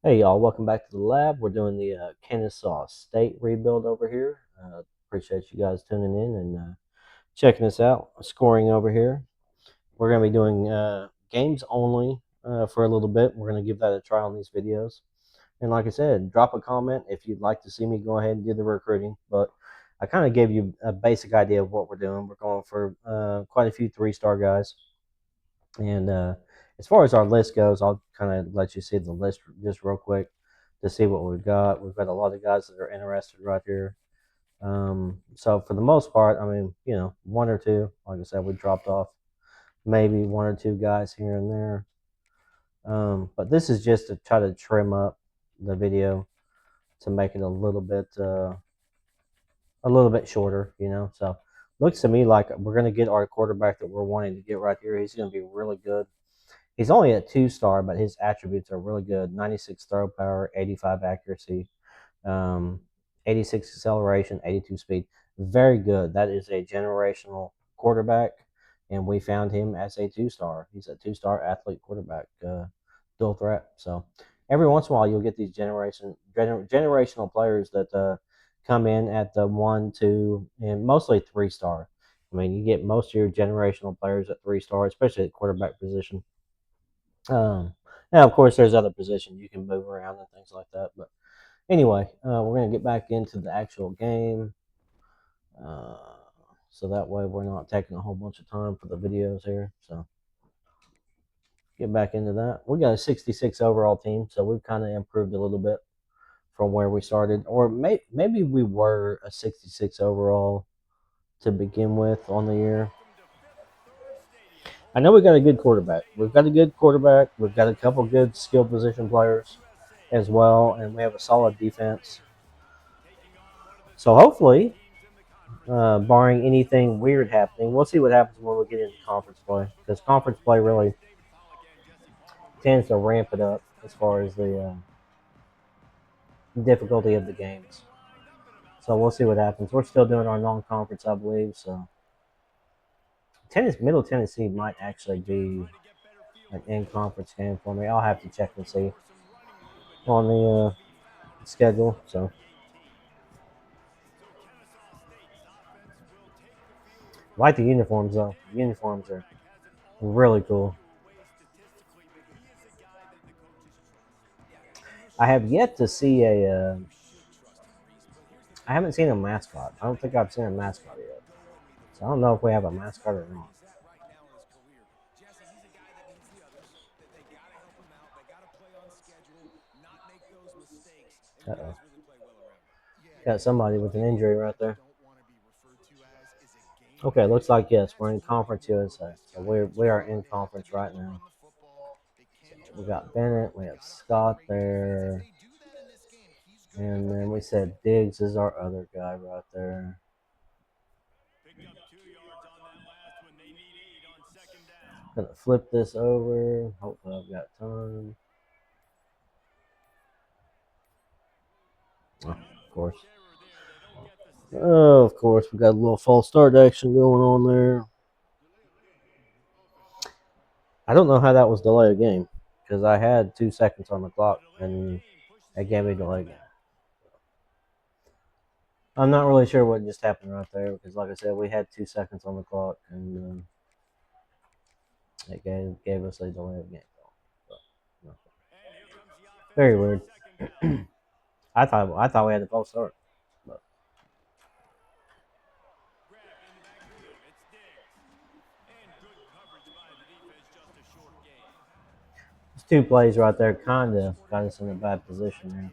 Hey y'all, welcome back to the lab. We're doing the Kennesaw State rebuild over here. Appreciate you guys tuning in and checking us out. Scoring over here. We're going to be doing games only for a little bit. We're going to give that a try on these videos. And like I said, drop a comment if you'd like to see me go ahead and do the recruiting. But I kind of gave you a basic idea of what we're doing. We're going for quite a few 3-star guys. And as far as our list goes, I'll kind of let you see the list just real quick to see what we've got. We've got a lot of guys that are interested right here. So for the most part, I mean, one or two, like I said, we dropped off maybe one or two guys here and there. But this is just to try to trim up the video to make it a little bit shorter. So looks to me like we're going to get our quarterback that we're wanting to get right here. He's going to be really good. He's only a 2-star, but his attributes are really good. 96 throw power, 85 accuracy, um, 86 acceleration, 82 speed. Very good. That is a generational quarterback, and we found him as a 2-star. He's a 2-star athlete quarterback, dual threat. So every once in a while, you'll get these generational players that come in at the 1, 2, and mostly 3-star. I mean, you get most of your generational players at 3-star, especially at quarterback position. Now, of course, there's other positions you can move around and things like that. But anyway, we're going to get back into the actual game. Uh, so that way we're not taking a whole bunch of time for the videos here. So get back into that. We got a 66 overall team, so we've kind of improved a little bit from where we started. Or maybe we were a 66 overall to begin with on the year. I know we got a good quarterback. We've got a good quarterback. We've got a couple good skill position players as well, and we have a solid defense. So hopefully, barring anything weird happening, we'll see what happens when we get into conference play, because conference play really tends to ramp it up as far as the difficulty of the games. So we'll see what happens. We're still doing our non-conference, I believe. So Middle Tennessee might actually be an in-conference game for me. I'll have to check and see on the schedule. So I like the uniforms though. The uniforms are really cool. I have yet to see a. I haven't seen a mascot. I don't think I've seen a mascot yet. So I don't know if we have a mascot or not. Uh-oh. Got somebody with an injury right there. Okay, looks like yes, we're in Conference USA. So we are in conference right now. We got Bennett, we have Scott there, and then we said Diggs is our other guy right there. Gonna flip this over. Hopefully I've got time. Oh, of course. Oh, of course, we got a little false start action going on there. I don't know how that was delayed game because I had 2 seconds on the clock and it gave me delay game. I'm not really sure what just happened right there because, like I said, we had 2 seconds on the clock and it gave us a delay of game. But, no. Very weird. I thought we had a false start. But these two plays right there kind of got us in a bad position there.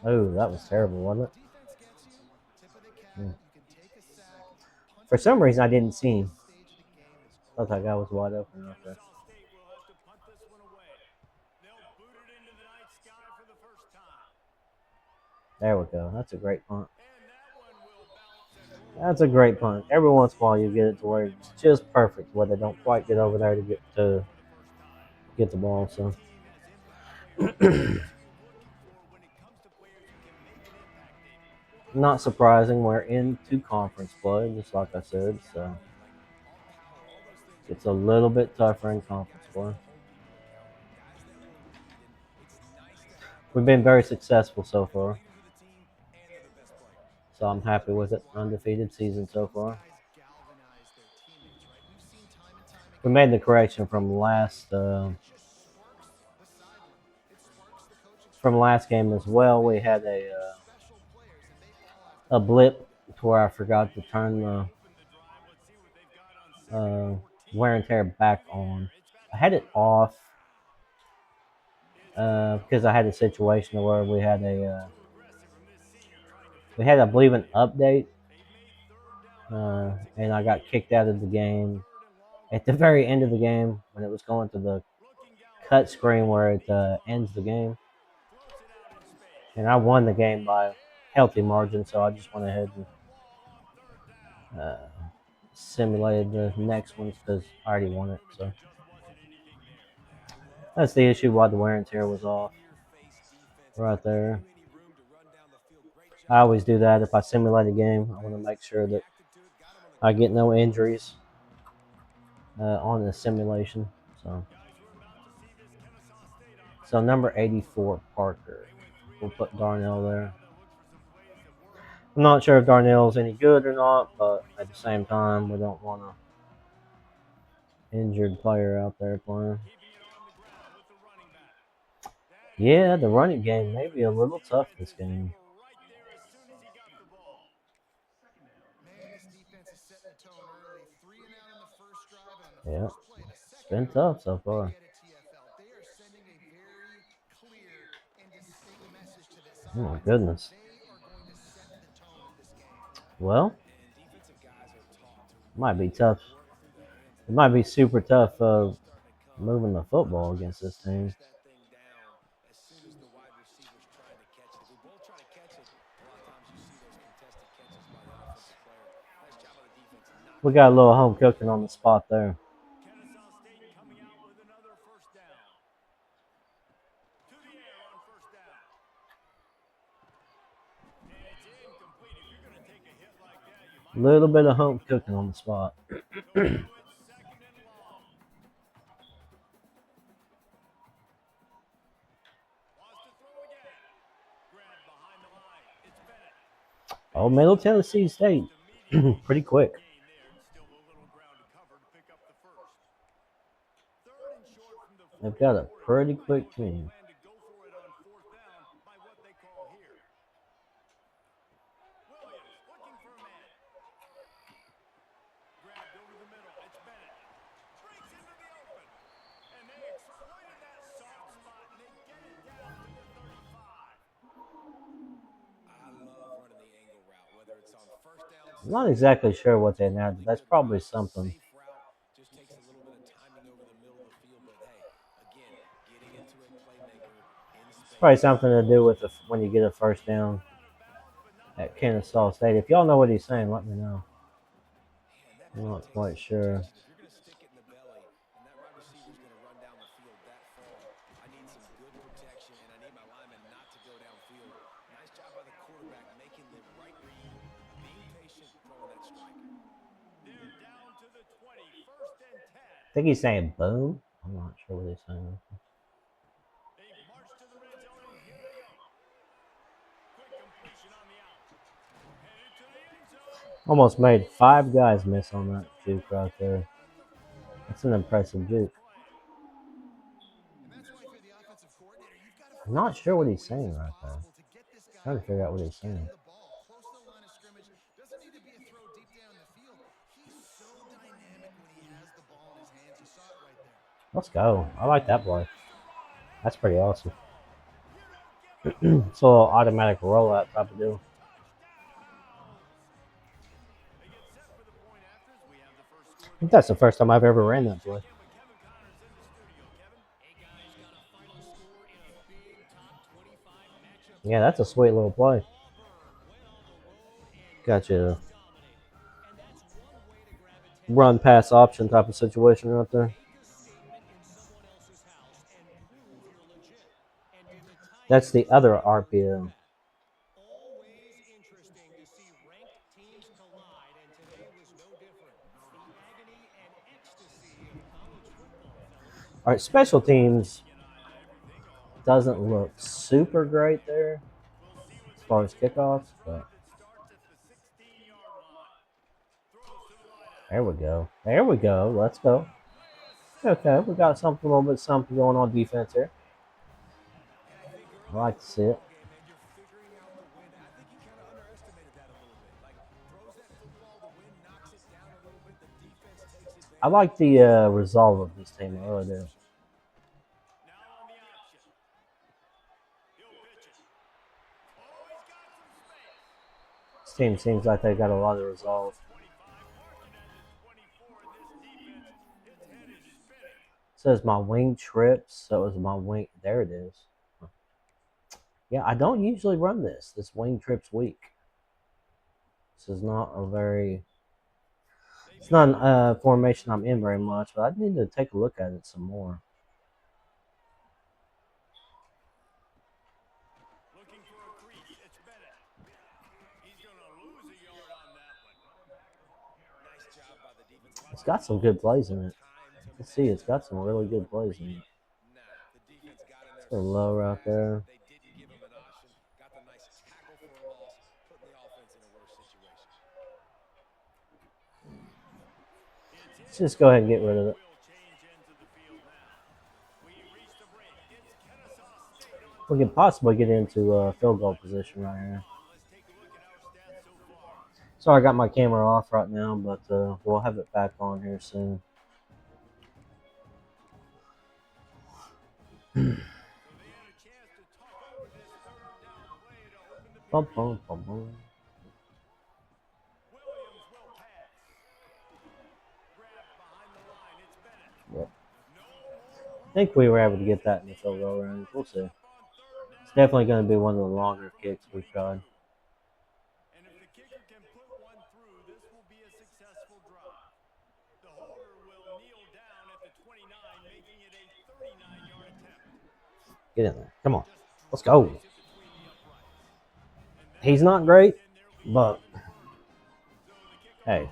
Oh, that was terrible, wasn't it? Hmm. For some reason, I didn't see him. I thought that guy was wide open right there. There we go. That's a great punt. That's a great punt. Every once in a while, you get it to where it's just perfect, where they don't quite get over there to get the ball. So not surprising, we're into conference play, just like I said. So It's a little bit tougher in conference play. We've been very successful so far, so I'm happy with it. Undefeated season so far. We made the correction from last game as well. We had a blip to where I forgot to turn the wear and tear back on. I had it off because I had a situation where we had, I believe, an update, and I got kicked out of the game at the very end of the game when it was going to the cut screen where it ends the game. And I won the game by a healthy margin, so I just went ahead and simulated the next ones because I already won it. So that's the issue why the wear and tear was off right there. I always do that if I simulate a game. I want to make sure that I get no injuries on the simulation. So number 84, Parker. We'll put Darnell there. I'm not sure if Darnell's any good or not, but at the same time, we don't want an injured player out there playing. Yeah, the running game may be a little tough this game. Yeah, it's been tough so far. Oh my goodness. Well, it might be tough. It might be super tough moving the football against this team. We got a little home cooking on the spot there. A little bit of home cooking on the spot. Oh, Middle Tennessee State. Pretty quick. They've got a pretty quick team. I'm not exactly sure what they announced, but that's probably something. It's probably something to do with when you get a first down at Kennesaw State. If y'all know what he's saying, let me know. I'm not quite sure. I think he's saying boom. I'm not sure what he's saying. Almost made 5 guys miss on that juke right there. That's an impressive juke. I'm not sure what he's saying right there. Trying to figure out what he's saying. Let's go. I like that play. That's pretty awesome. It's a little automatic rollout type of deal. I think that's the first time I've ever ran that play. Yeah, that's a sweet little play. Gotcha. Run pass option type of situation right there. That's the other RPO. All right, special teams doesn't look super great there as far as kickoffs, but there we go. There we go. Let's go. Okay, we got something, a little bit something going on defense here. I like to see it. I like the resolve of this team. I really do. This team seems like they got a lot of resolve. It says my wing trips, so it was my wing. There it is. Yeah, I don't usually run this. This wing trips week. This is not a very. It's not a formation I'm in very much, but I need to take a look at it some more. It's got some good plays in it. You can see it's got some really good plays in it. It's a low right there. Let's just go ahead and get rid of it. We can possibly get into field goal position right here. Sorry, I got my camera off right now, but we'll have it back on here soon. Bum, bum, bum, bum. Yep. I think we were able to get that in the field goal range. We'll see. It's definitely going to be one of the longer kicks we've tried. Get in there. Come on. Let's go. He's not great, but hey,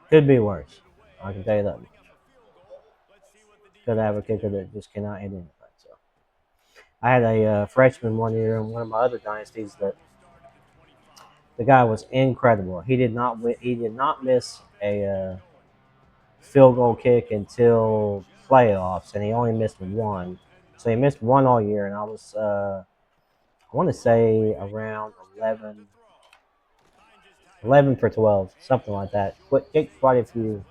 could be worse. I can tell you that much. Could have a kicker that just cannot hit anything. So I had a freshman one year in one of my other dynasties that the guy was incredible. He did not miss a field goal kick until playoffs, and he only missed one. So he missed one all year, and I want to say around 11 for 12, something like that. Kicked quite a few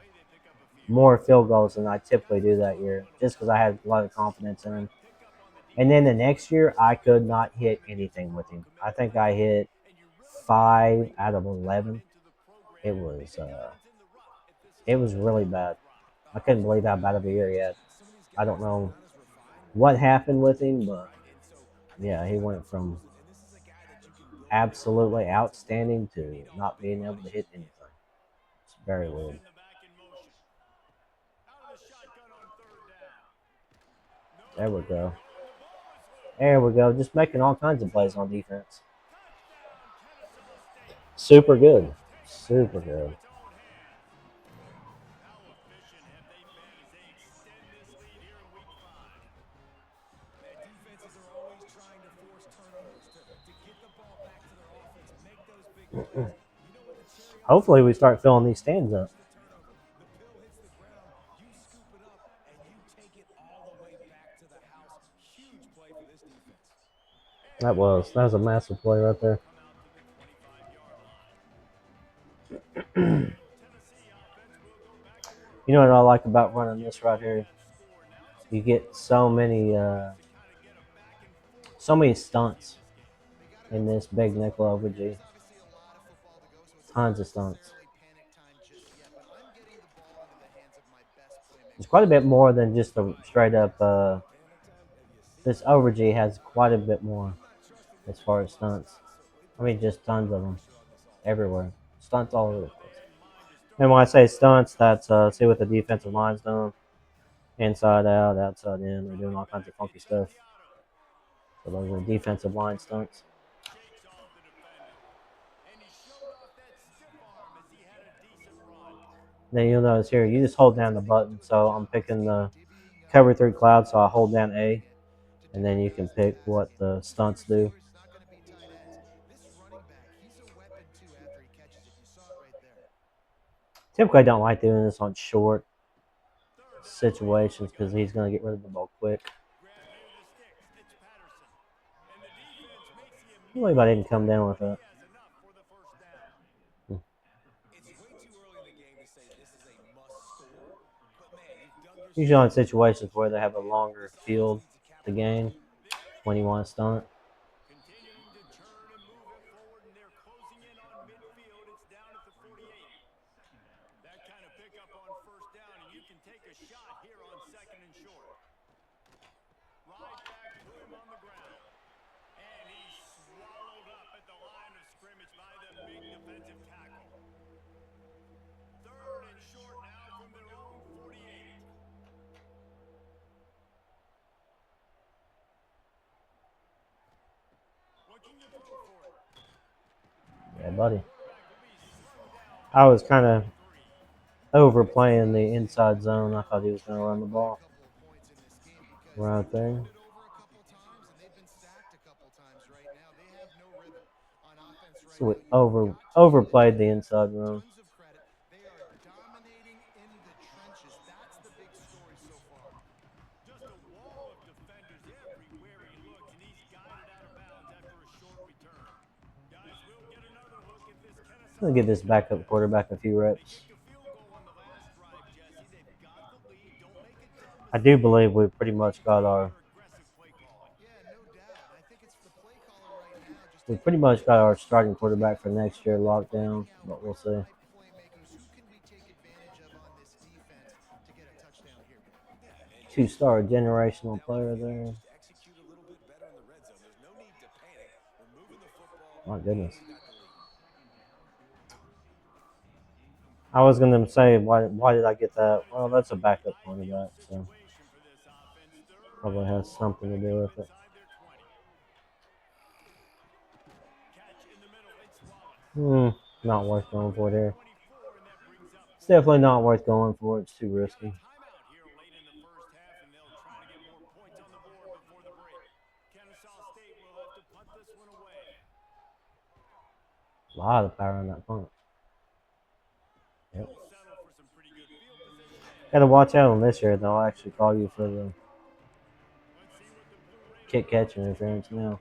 more field goals than I typically do that year, just because I had a lot of confidence in him. And then the next year, I could not hit anything with him. I think I hit 5 out of 11. It was uh, it was really bad. I couldn't believe how bad of a year he had. I don't know what happened with him, but yeah, he went from absolutely outstanding to not being able to hit anything. It's very weird. There we go. There we go. Just making all kinds of plays on defense. Super good. Super good. Hopefully, we start filling these stands up. That was a massive play right there. You know what I like about running this right here? You get so many stunts in this big nickel OVG. Tons of stunts. It's quite a bit more than just a straight up. This OVG has quite a bit more as far as stunts. I mean, just tons of them everywhere. Stunts all over the place. And when I say stunts, that's see what the defensive line's doing. Inside out, outside in. They're doing all kinds of funky stuff. So those are defensive line stunts. Then you'll notice here, you just hold down the button. So I'm picking the cover 3 cloud, so I hold down A, and then you can pick what the stunts do. Typically, I don't like doing this on short situations because he's going to get rid of the ball quick. I believe I didn't come down with that. Usually on situations where they have a longer field to gain when you want to stunt. Continuing to turn and move it forward, and they're closing in on midfield. It's down at the 48. That kind of pickup on first down, and you can take a shot here on second and short. Right back to him on the ground. And he's swallowed up at the line of scrimmage by the big defensive tackle. Third and short now from their own 48. Looking to throw for it. Yeah, buddy. I was kind of overplaying the inside zone. I thought he was going to run the ball right there. So we overplayed the inside run. Just a wall of defenders everywhere he looks, and he's guided out of bounds after a short return. Guys, we'll get another look at this I'm Kennesaw going to give this State backup defense. quarterback a few They reps. kicked a field goal on the last drive, Jesse. They've got the lead. Don't make a dumb I do mistake. believe we pretty What do much you got make of our their aggressive play calling? starting quarterback for next year locked down, but we'll see. Two-star generational player there. Just execute a little bit better in the red zone. There's no need to panic. We're moving the football, My and goodness. we got the lead. I was going to say, why did I get that? Well, that's a backup quarterback, so Situation for this offense. Third probably and has long. something to They do got him with it. inside their 20. Catch in the middle. It's Wallace. Not worth Stop going at for the there. 24, and that brings up It's fourth definitely down. not worth going for. It's too We got a risky. timeout here late in the first half, and they'll try to get more points on the board before the break. Kennesaw State will have to punt this one away. A lot of power on that punt. Yep. He'll settle for some pretty good field position. Got to watch out on this year. They'll actually call you for the Let's see what the Blue Raiders kick bring catch to the interference table. now.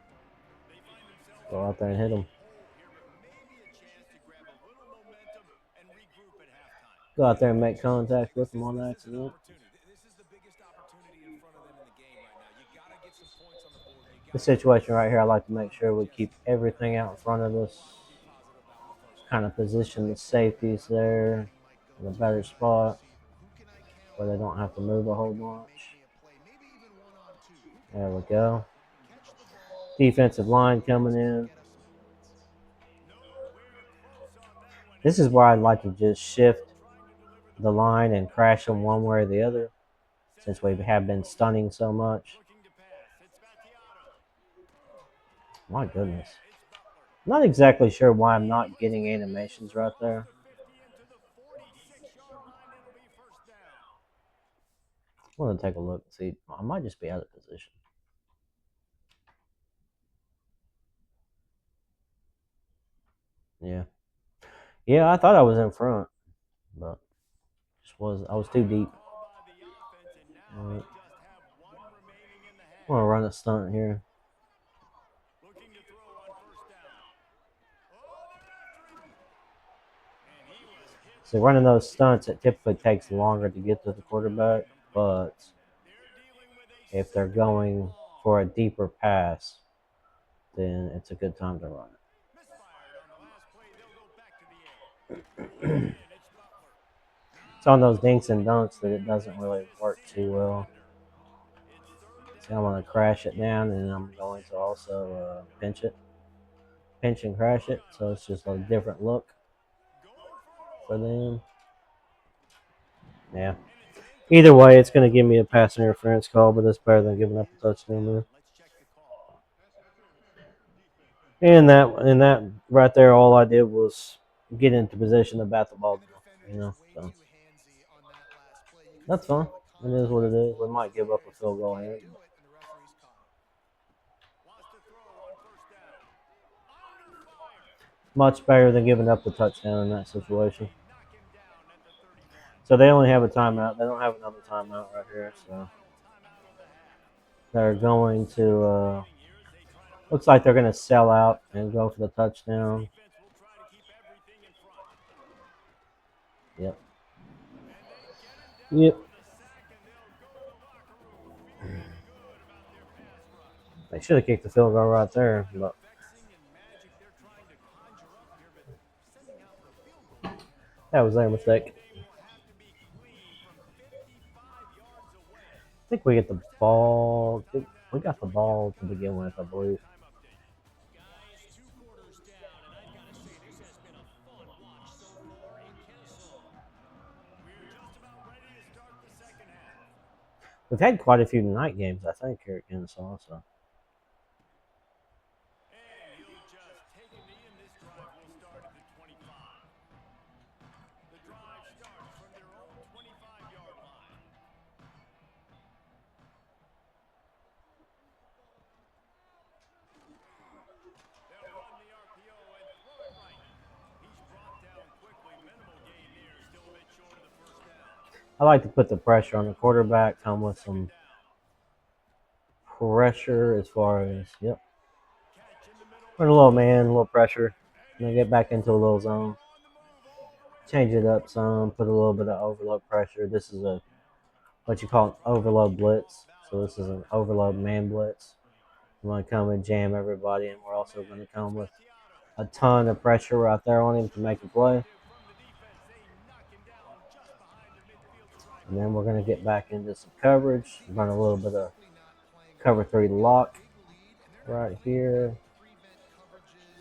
They find themselves in Go a out there and bit hit of a them. hole here, but maybe a chance to grab a little momentum and regroup at halftime. Go out there and make contact with them on This is an accident. opportunity. This is the biggest opportunity in front of them in the game right now. You got to get some points on the board. You got The to get this situation right here, I like to make sure we Jesse. keep everything out in front of us. A lot to be positive about in the first Kind half. of position the safeties there in a better spot where they don't have to move a whole bunch. There we go. Defensive line coming in. Nowhere close on that one. This is where I'd like to just shift the line and crash them one way or the other since we have been stunning so much. Looking to pass. It's Battiato. My goodness. It's Butler. Not exactly sure why I'm He not looks getting like he gets animations this right across there. the 50 into the 46-yard line. It'll be first down. I'm going to take a look and see. I might just be out of position. Yeah. Yeah, I thought I was in front, but I was too deep. Call by the offense, and now All right. they'll just have one remaining in the half. I'm going to run a stunt here. Looking to throw on first down. Oh, they're after him. And he was hit. So running those stunts, it typically takes longer to get to the quarterback, but They're dealing with a if they're 2nd and going long. for a deeper pass, then it's a good time to run Misfired on the last play. They'll go back to the air. it. Again, it's Butler. It's on Now those he's dinks and looking for a dunks that man it who doesn't makes really this work seam too well. defender. It's third So down I'm and going to long. crash it down, and I'm going to also pinch and crash it. So it's just a different look Going for it for all. them. Yeah. And it's Either way, incomplete. it's going to give me a pass interference call, but it's better than giving up a touchdown there. Let's check the call. And that right there, all I did was get into position to bat the ball down. So that's fine. It is what it is. We might give up a field goal here. Do it, and the referee's caught him. Wants to throw on first down. Under fire. Much better than giving up the touchdown in that situation. They knock him down at the 31. So they only have a timeout. They don't have another timeout right here. So Final timeout of the half. they're going to. Alternating here as they try to limit Looks like they're going to sell out and go for the touchdown. defense will try to keep everything in front. Yep. And they get him down Yep. for the sack, and they'll go to the locker room feeling good about their pass rush. They should have kicked the field goal right there, Kind of but vexing and magic they're trying to conjure up here, but sending out the field goal unit. that was their mistake. And they will have to be clean from 55 yards away. I think we get the First down at the ball. 45. We got the ball to begin with, I believe. Halftime update. Guys, 2 quarters down, and I've got to say this has been a fun watch so far in Kennesaw. We're just about ready to start the second half. We've had quite a few night games, I think, here at Kennesaw. So And he'll just take a knee, and this drive will start at the 25. The drive starts from their own 25-yard line. They'll run the RPO and throw it right. He's brought down quickly. Minimal gain there. Still a bit short of the first down. I like to put the pressure on the quarterback, come with some pressure as far as, yep. Catch in the middle. Run a little man, a little pressure. And then get back into a little zone. Change it up some, put a little bit of overload pressure. This is a what you call an overload blitz. So this is an overload man blitz. I'm going to come and jam everybody, and we're also going to come with a ton of pressure right there on him to make a play. From the defense, they knock him down just behind the midfield stripe. And then we're going to get back into some coverage, run a little bit of cover 3 lock right here.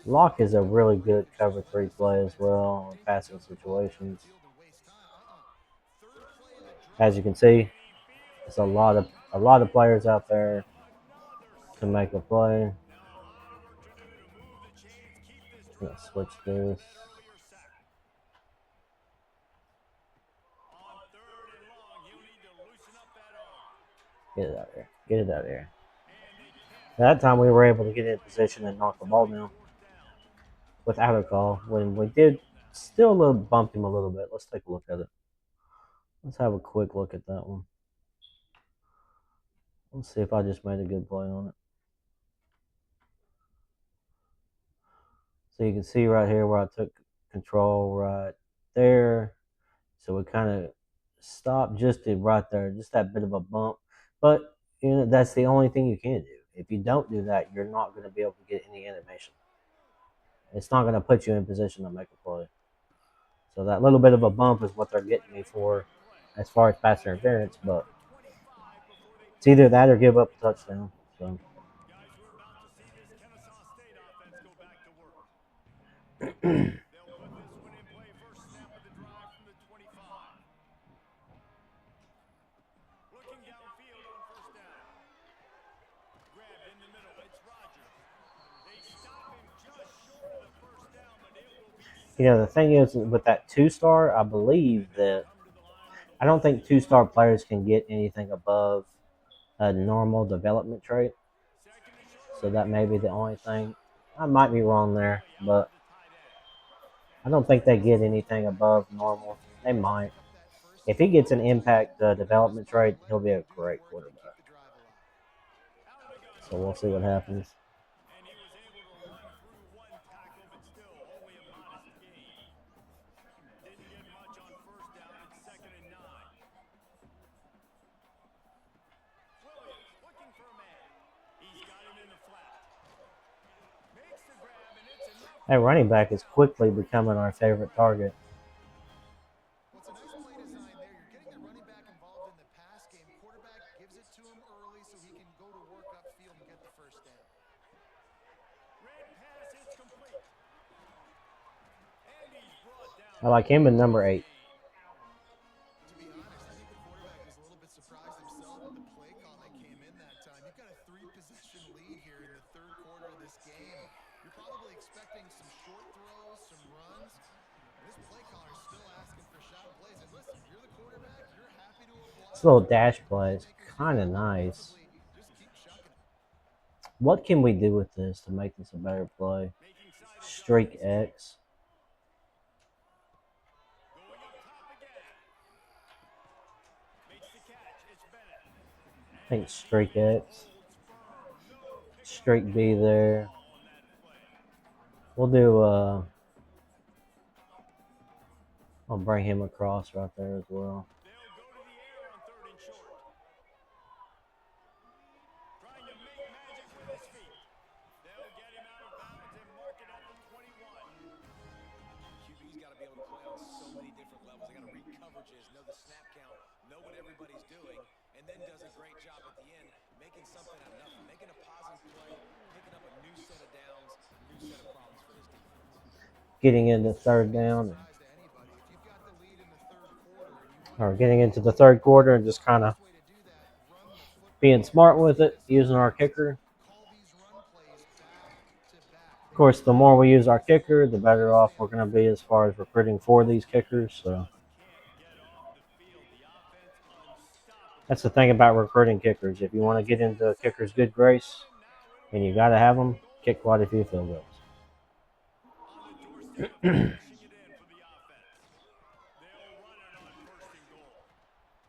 Lock is a really good cover 3 play as well in passing situations. As you can see, it's a lot of players out there to make a play. Opportunity to move the chains, keep this Let's drive switch alive, and this. narrow your sack. On 3rd and long, he'll need to loosen up that arm. Get it out of there. Get it out of there. And they can't That time we were able to get in position and knock the ball down fourth down. without a call. When we did, still bumped him a little bit. Let's take a look at it. Let's have a quick look at that one. Let's see if I just made a good play on it. So you can see right here where I took control right there. So we kind of stopped just right there, just that bit of a bump. But that's the only thing you can do. If you don't do that, you're not going to be able to get any animation. It's not going to put you in position to make a play. So that little bit of a bump is what they're getting me for as far as pass interference. But it's either that or give up a touchdown. So Guys, we're about to see this Kennesaw State offense go back to work. They'll put this one in play. First snap of the drive from the 25. Looking downfield on first down. Grabbed in the middle. It's Rogers. They stop him just short of the first down, but it will be the thing is with that 2-star, I believe that I don't think 2-star players can get anything above a normal development trait. So that may be the only thing. I might be wrong there, but I don't think they get anything above normal. They might. If he gets an impact development trait, he'll be a great quarterback. So we'll see what happens. And he was able to run through one tackle, but still only a modest gain. Didn't get much on first down. It's 2nd and 9. Williams looking for a man. He's got him in the flat. Makes the grab, and it's enough. That running back is quickly becoming our favorite target. Well, it's a nice play design there. You're getting the running back involved in the pass game. Quarterback gives it to him early so he can go to work upfield and get the first down. Red pass is complete. And he's brought down. I like him in number 8. To be honest, I think the quarterback was a little bit surprised himself with the play call that came in that time. You've got a 3-possession lead here in the 3rd quarter of this game. You're probably expecting some short throws, some runs. And this play caller is still asking for shot plays. And listen, you're the quarterback. You're happy to oblige. This little dash play is kind of nice. Just keep shucking it. What can we do with this to make this a better play? Making side Streak adjustments here. X. Going up top again. Makes the catch. It's Bennett. I think And he Streak X. holds firm. No pickup of Streak the B there. ball on that play. We'll do I'll bring him across right there as well. They'll go to the air on 3rd and short. Trying to make magic with his feet. They'll get him out of bounds and mark it at the 21. QB's got to be able to play on so many different levels. They got to read coverages, know the snap count, know what everybody's doing, and then does a great job at the end making something out of nothing, making a positive play, picking up a new set of downs, new set of problems for this defense. Getting into third down, Surprise to anybody. If you've got the lead in the third quarter and you or getting into the third quarter and just kind of way to do that, run the football. being smart with it, using our kicker. Call these run plays back to back. Of course, the more we use our kicker, the better off we're going to be as far as recruiting for these kickers. So Can't get off the field. The offense unstoppable. that's the thing about recruiting kickers. If you want to get into a kicker's good grace, and you got to have them, kick quite a few field goals. On the doorstep of cashing it in for the offense. They'll run it on 1st and goal.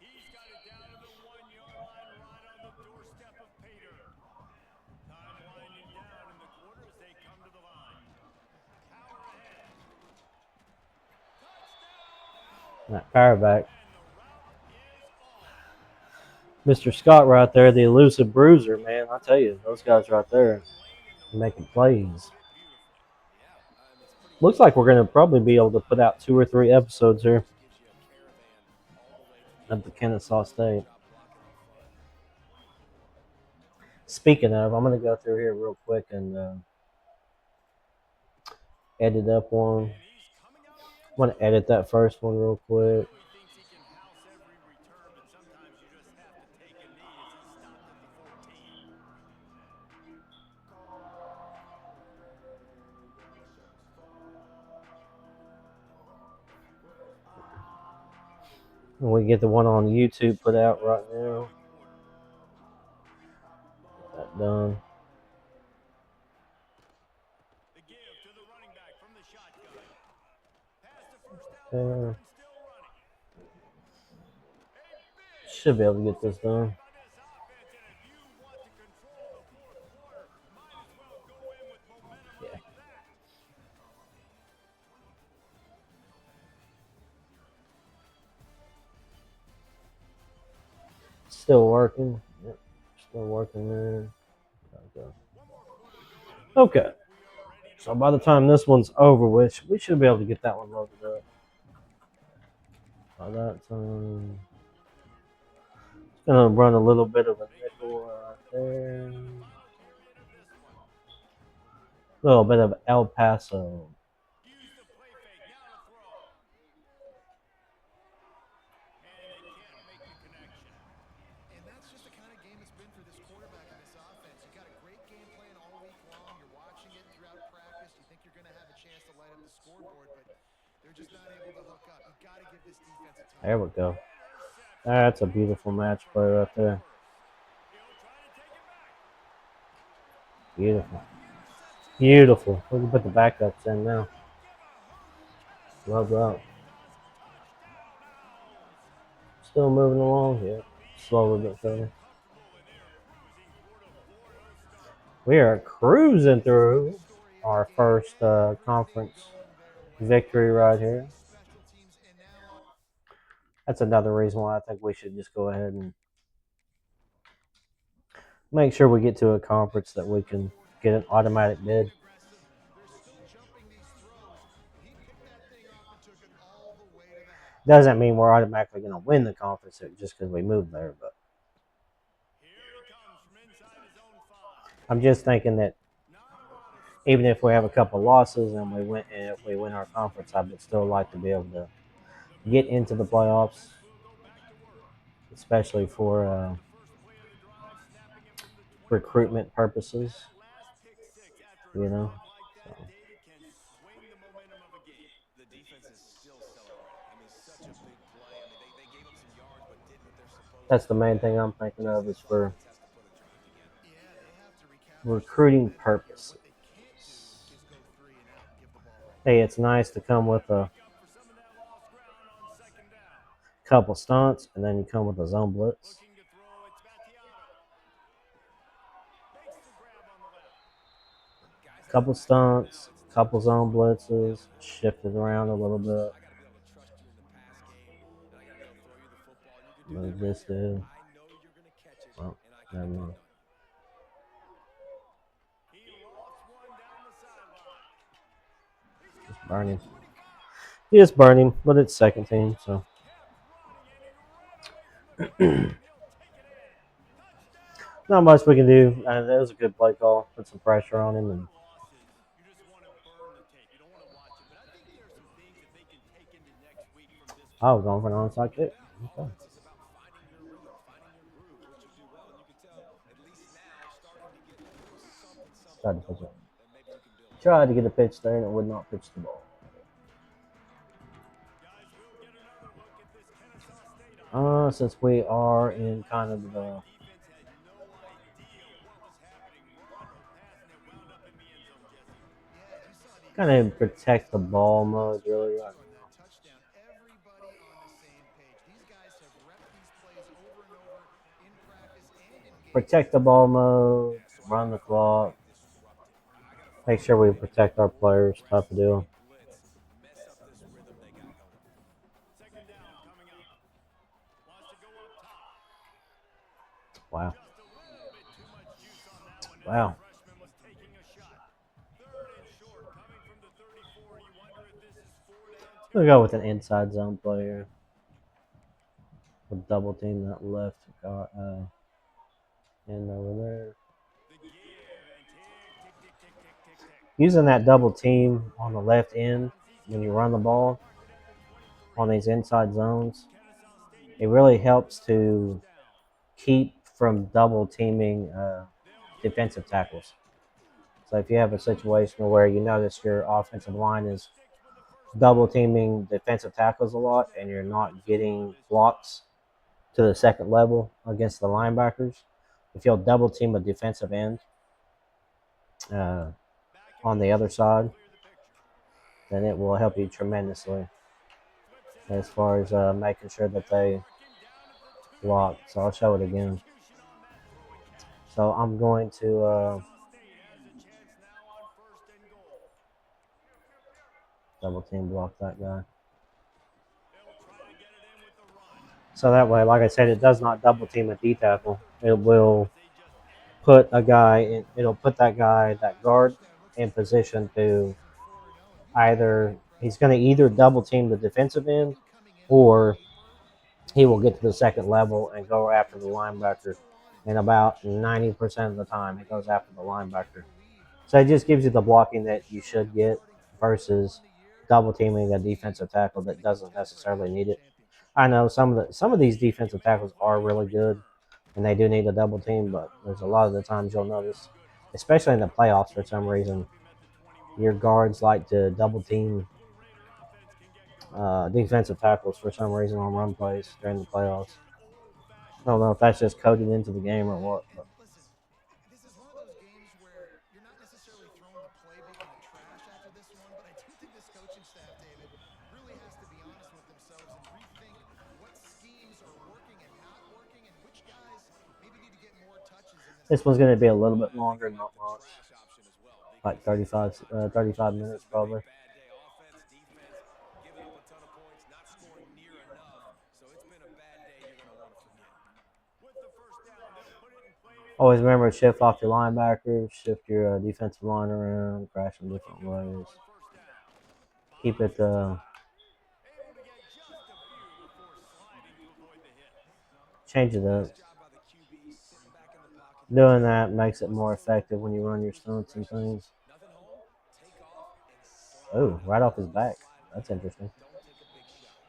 He's got it down to the 1-yard line right on the doorstep of pay dirt. Time winding down in the quarter as they come to the line. Power ahead. Touchdown! That power back. And the route is off. Mr. Scott right there, the elusive bruiser, man. I tell you, those guys right there making plays. Looks like we're going to probably be able to put out 2 or 3 episodes here of the Kennesaw State. Speaking of, I'm going to go through here real quick and edit up one. I'm going to edit that first one real quick. He thinks he can house every return, but sometimes you just have to take a knee as he stopped at the 14. And we get the one on YouTube put out right now. Get that done. The give to the running back from the shotgun. Pass to 1st down Yeah. marker and still running. A big Should be able to get this done. on this offense, and if you want to control the 4th quarter, might as well go in with momentum Yeah. off of that. Still working. Yep. Still working there. Okay. So by the time this one's over with, we should be able to get that one loaded up. By that time, it's gonna run a little bit of a nickel right there. A little bit of El Paso. Use the play fake. Now to throw. And they can't make the connection. And that's just the kind of game it's been for this quarterback and this offense. You've got a great game plan all week long. You're watching it throughout practice. You think you're going to have a chance to light up the scoreboard, but they're just not able to hook up. You've got to give this defense a time. There we go. That's a beautiful match play right there. He'll try to take it back. Beautiful. Beautiful. We can put the backups in now. Love that. Still moving along. Yeah. Slowly but surely. We are cruising through our first conference victory right here. That's another reason why I think we should just go ahead and make sure we get to a conference that we can get an automatic bid. Doesn't mean we're automatically going to win the conference just because we moved there, but I'm just thinking that even if we have a couple losses and if we win our conference, I would still like to be able to get into the playoffs, especially for recruitment purposes. You know. So. The defense is still celebrating. I mean, such a big play. I mean, they gave up some yards but did what they're supposed That's the main thing I'm thinking of is for Offense has to put a drive together. Yeah, they have to recapture some recruiting momentum here. What purposes. they can't do is go 3 and out and give the ball away. Hey, it's nice to come with a Pick up for some of that lost ground on second down. couple stunts and then you come with a zone blitz. Looking to throw, it's Battiato. Makes the grab on the left. Guys in the Couple backfield now, stunts, it's not couple just zone run the ball down blitzes, the middle. shifted You got to around a be little versatile. bit. I got to be able to trust you in the pass game, and I got to be able to throw you the football. And you can do What that did right this here. do? I know you're going to catch it, Well, and I can never depend mind. on you. He lofts one down the sideline. He's Just got him at burn the him. 25. Just burn him, but it's second team, so. Kept running, and he ran away from the ball, and he'll take it in. Touchdown, Not much we can do. That was a good play call. Put some pressure on him, and Hard losses, you just want to burn the tape. You don't want to watch it. But I think there's some things that they can take into next week from this I one. was going for an onside kick. Yeah, Okay. offense is about finding your rhythm, finding your groove, what you do well, and you can tell at least now starting to get something Tried to pitch going it. that maybe you can build on. Tried to get a pitch there, and it would not pitch the ball. Guys, we'll get another look at this Kennesaw State offense. Since we are That in kind last of drive, the defense had no idea what was happening, run or pass, and it wound up in the end zone, Jesse. Yeah, and you saw the kind of experience of protect this the offense ball that mode last really drive right too on that now. touchdown. Everybody on the same page. These guys have repped these plays over and over in practice and in games Protect the against other ball teams. mode, Yeah, so I got run to the find a way clock. to disrupt it. I got to Make find a sure way we to make it protect our more players, type of aggressive, maybe deal. blitz, mess up this rhythm they got going. Second down coming up. Wants to go up top. Wow. Just a little bit too much juice on that one as the Wow. freshman was taking a shot. Third and short, coming from the 34. You wonder if this is four down We'll go with an territory. inside zone player. We'll double team that left guard, end over there. The give and tick, tick, tick, tick, tick, tick, tick. Using that double team on the left end Downs. He's when got you a run the first down ball marker down at the 23. on these inside zones, Kennesaw State it looking really to move it helps on first to down. keep from double teaming They'll give it to defensive the man. tackles. So if you have a Moves it situation where forward you to the notice your 34, and offensive the line marker is sticks with the first double down. teaming defensive tackles a lot First and and you're good not so far getting this drive. blocks to the second level against the linebackers, if you'll double team a defensive end uh, Back in on the other motion to side, clear the picture. then it will help you tremendously Flips it as out to far the as left. making sure that They'll they mark him down at the 2. block. So I'll show Excellent it again. execution on that throw and catch. So I'm going to Kennesaw State has a chance now on first and goal. double team block that guy. They'll try to get it in with the run. So that way, like I said, it does not double team a D tackle. Another It touchdown will as they just ambush put the a guy quarterback. in, it'll put that guy, that Last guard, touchdown looks in as if they position end the to season 4-0, and you got to be either he's impressed going with to the either double offensive team the performance. defensive end Even coming in on or paper, he this will team get to had the no second business level losing and like they go did after to the Temple. Let's linebacker. go on and And take a look about at that again. 90% of the time, he goes after the I linebacker. can't believe So it how just gives you the blocking that you showing should up get starting 4-0 versus on the year. double This is teaming a a team defensive tackle that's going that to doesn't contend for a necessarily need national it. championship. I know some of these Jesse, can defensive make a tackles are play on the really good return. and they do need a double team, but Another there's a loss. lot of the times you'll He's got notice, a good hustle especially in the running. playoffs for some Teammates reason, stop him at the 21. your guards like to double Let's see where team the Blue Raider offense can get going. defensive tackles for some reason on run plays during the playoffs. I don't know if that's just coded into the game or Yeah, what, and but listen, this is one of those games where you're not necessarily throwing the playbook in the trash after this one, but I do think this coaching staff, David, really has to be honest with themselves and rethink what schemes are working and not working and which guys maybe need to get more touches in this this one's going to offense. be a little Well, bit and I think longer, I like not the much, trash option as well like because it's not 35, about trash. 35 This minutes has been a probably. bad day. Offense, defense, giving up a ton of points, not scoring near enough. So it's been a bad day you're going to want to forget. With the first down, they'll put it in play from Always the remember to 33. shift off your linebackers, shift your defensive line around, crash them Looking different to throw ways. on first down. Keep Follows it the spot. Able to get just a few before sliding to avoid the hit. change it Nice up. job by the QB sitting back in the pocket, Doing taking that what he makes it wants more to do, effective when you throwing run it your with stunts and progression. things. Nothing home, take off and slide Oh, out right there. off his Don't back. slide That's late. interesting. Don't take a big shot.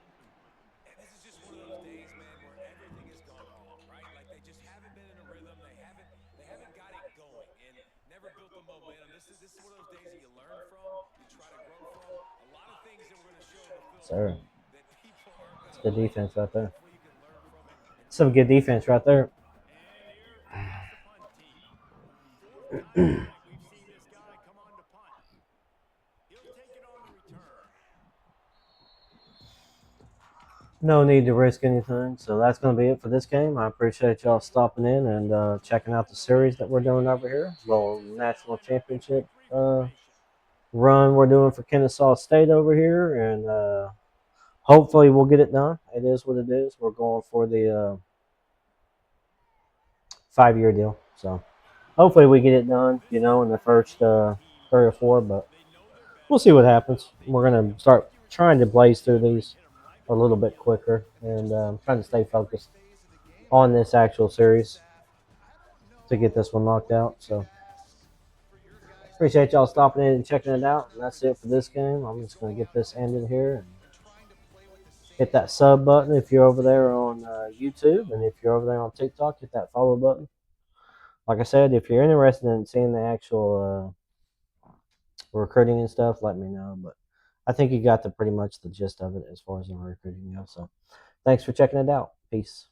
And this is just one of those days, man, where everything has gone wrong, right? Like they just haven't been in a rhythm. They haven't got it going and never built the momentum. This is one of those days that you learn from, you try to grow from. A lot of things that we're going to show in the film Sir, that people aren't going it's to good like. defense right there. Hopefully you can learn from it and Some good defense right there. And here comes the punt team. Fourth time tonight we've seen this guy come on to punt. He'll take it on the return. No need to risk anything. So that's going to be it for this game. I appreciate y'all stopping in and checking out the series that we're doing over here. Little national championship run we're doing for Kennesaw State over here, and hopefully we'll get it done. It is what it is. We're going for the 5-year deal. So hopefully we get it done, in the first 3 or 4, but we'll see what happens. We're going to start trying to blaze through these a little bit quicker and trying to stay focused on this actual series to get this one knocked out. So appreciate y'all stopping in and checking it out. And that's it for this game. I'm just going to get this ended here and hit that sub button if you're over there on YouTube, and if you're over there on TikTok, hit that follow button. Like I said, if you're interested in seeing the actual recruiting and stuff, let me know. But I think you got pretty much the gist of it as far as the recruiting goes. So thanks for checking it out. Peace.